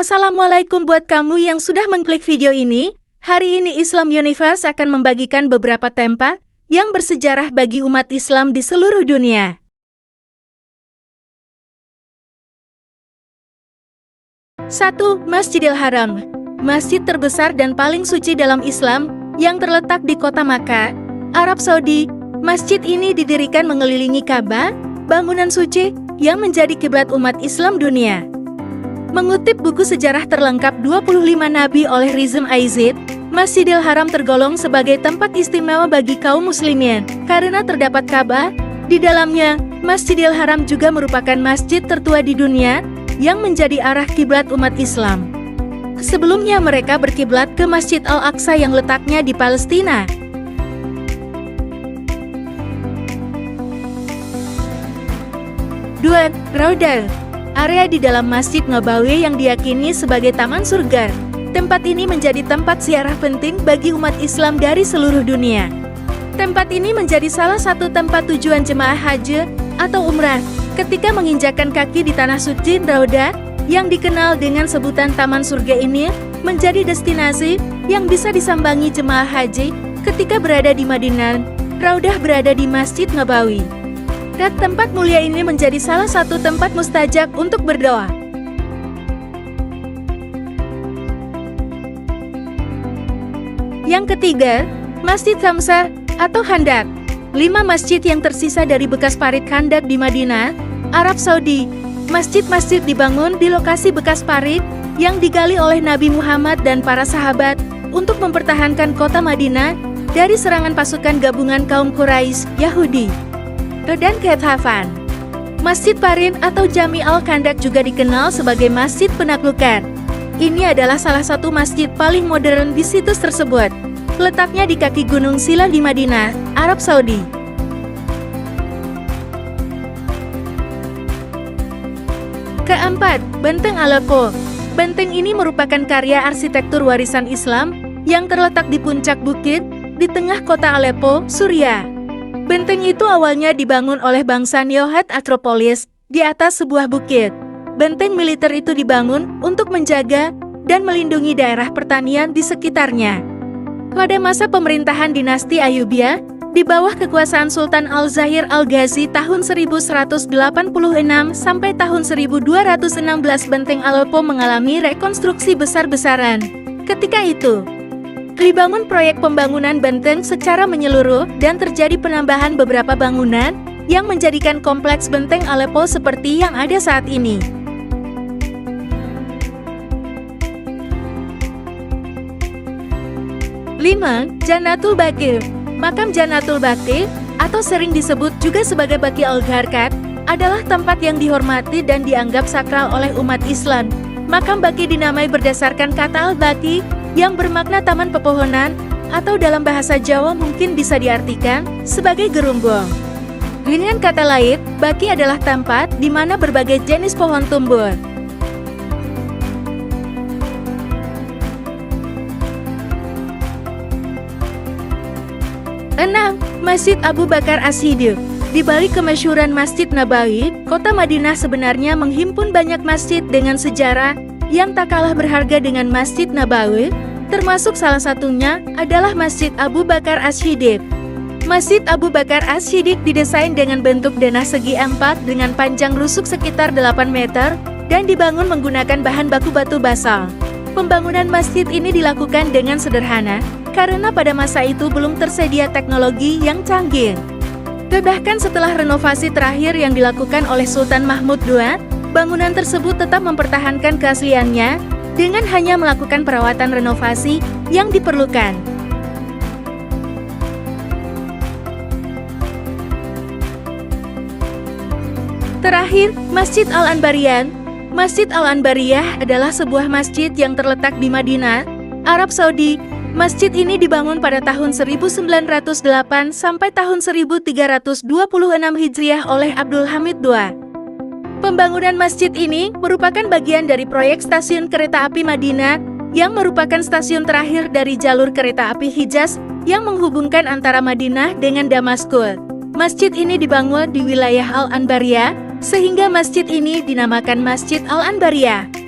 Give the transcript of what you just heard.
Assalamualaikum buat kamu yang sudah mengklik video ini. Hari ini Islam Universe akan membagikan beberapa tempat yang bersejarah bagi umat Islam di seluruh dunia. Satu, Masjidil Haram. Masjid terbesar dan paling suci dalam Islam yang terletak di kota Makkah, Arab Saudi. Masjid ini didirikan mengelilingi Ka'bah, bangunan suci yang menjadi kiblat umat Islam dunia. Mengutip buku sejarah terlengkap 25 Nabi oleh Rizm Aizid, Masjidil Haram tergolong sebagai tempat istimewa bagi kaum muslimin karena terdapat Ka'bah di dalamnya. Masjidil Haram juga merupakan masjid tertua di dunia yang menjadi arah kiblat umat Islam. Sebelumnya mereka berkiblat ke Masjid Al-Aqsa yang letaknya di Palestina. Dua, Raudah. Area di dalam Masjid Nabawi yang diyakini sebagai taman surga. Tempat ini menjadi tempat ziarah penting bagi umat Islam dari seluruh dunia. Tempat ini menjadi salah satu tempat tujuan jemaah haji atau umrah ketika menginjakkan kaki di tanah suci. Raudah yang dikenal dengan sebutan Taman Surga ini menjadi destinasi yang bisa disambangi jemaah haji ketika berada di Madinah. Raudah berada di Masjid Nabawi. Dan tempat mulia ini menjadi salah satu tempat mustajab untuk berdoa. Yang ketiga, Masjid Khamsah atau Khandak. 5 masjid yang tersisa dari bekas parit Khandak di Madinah, Arab Saudi. Masjid-masjid dibangun di lokasi bekas parit yang digali oleh Nabi Muhammad dan para sahabat untuk mempertahankan kota Madinah dari serangan pasukan gabungan kaum Quraisy Yahudi dan Kethafan. Masjid Parin atau Jami Al-Khandak juga dikenal sebagai Masjid Penaklukan. Ini adalah salah satu masjid paling modern di situs tersebut. Letaknya di kaki Gunung Sila di Madinah, Arab Saudi. Keempat, Benteng Aleppo. Benteng ini merupakan karya arsitektur warisan Islam yang terletak di puncak bukit di tengah kota Aleppo, Suriah. Benteng itu awalnya dibangun oleh bangsa Neohat Akropolis di atas sebuah bukit. Benteng militer itu dibangun untuk menjaga dan melindungi daerah pertanian di sekitarnya. Pada masa pemerintahan dinasti Ayyubiyah, di bawah kekuasaan Sultan Al-Zahir Al-Ghazi tahun 1186 sampai tahun 1216, Benteng Aleppo mengalami rekonstruksi besar-besaran. Ketika itu, dibangun proyek pembangunan benteng secara menyeluruh dan terjadi penambahan beberapa bangunan yang menjadikan kompleks benteng Aleppo seperti yang ada saat ini. 5. Jannatul Baqi. Makam Jannatul Baqi atau sering disebut juga sebagai Baqi Al-Gharqad adalah tempat yang dihormati dan dianggap sakral oleh umat Islam. Makam Baqi dinamai berdasarkan kata Al-Baqi yang bermakna taman pepohonan atau dalam bahasa Jawa mungkin bisa diartikan sebagai gerumbung. Dengan kata lain, Baqi adalah tempat di mana berbagai jenis pohon tumbuh. Enam, Masjid Abu Bakar As-Siddiq. Di balik kemasyhuran Masjid Nabawi, kota Madinah sebenarnya menghimpun banyak masjid dengan sejarah yang tak kalah berharga dengan Masjid Nabawi, termasuk salah satunya adalah Masjid Abu Bakar As-Siddiq. Masjid Abu Bakar As-Siddiq didesain dengan bentuk denah segi 4 dengan panjang rusuk sekitar 8 meter dan dibangun menggunakan bahan baku batu basalt. Pembangunan masjid ini dilakukan dengan sederhana karena pada masa itu belum tersedia teknologi yang canggih. Bahkan setelah renovasi terakhir yang dilakukan oleh Sultan Mahmud II, bangunan tersebut tetap mempertahankan keasliannya dengan hanya melakukan perawatan renovasi yang diperlukan. Terakhir, Masjid Al-Anbariyah. Masjid Al-Anbariyah adalah sebuah masjid yang terletak di Madinah, Arab Saudi. Masjid ini dibangun pada tahun 1908 sampai tahun 1326 Hijriah oleh Abdul Hamid II. Pembangunan masjid ini merupakan bagian dari proyek stasiun kereta api Madinah yang merupakan stasiun terakhir dari jalur kereta api Hijaz yang menghubungkan antara Madinah dengan Damaskus. Masjid ini dibangun di wilayah Al-Anbariyah, sehingga masjid ini dinamakan Masjid Al-Anbariyah.